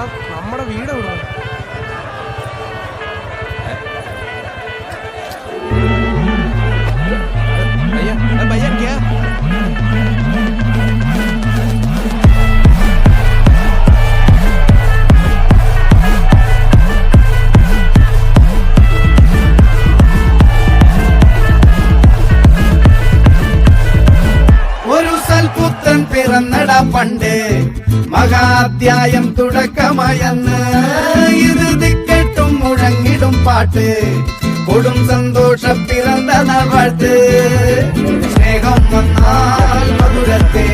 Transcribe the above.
നമ്മുടെ വീട് എവിടെ? भैया क्या ഒരു സൽപുത്രൻ പിറന്നട പണ്ട് മഹാധ്യായം തുടക്കമായെന്ന് ഇത് ദിക്കെട്ടും മുഴങ്ങിടും പാട്ട് കൊടും സന്തോഷം പിറന്ന നാൾ വാഴ്ത്ത് സ്നേഹം വന്നാൽ മധുരത്തെ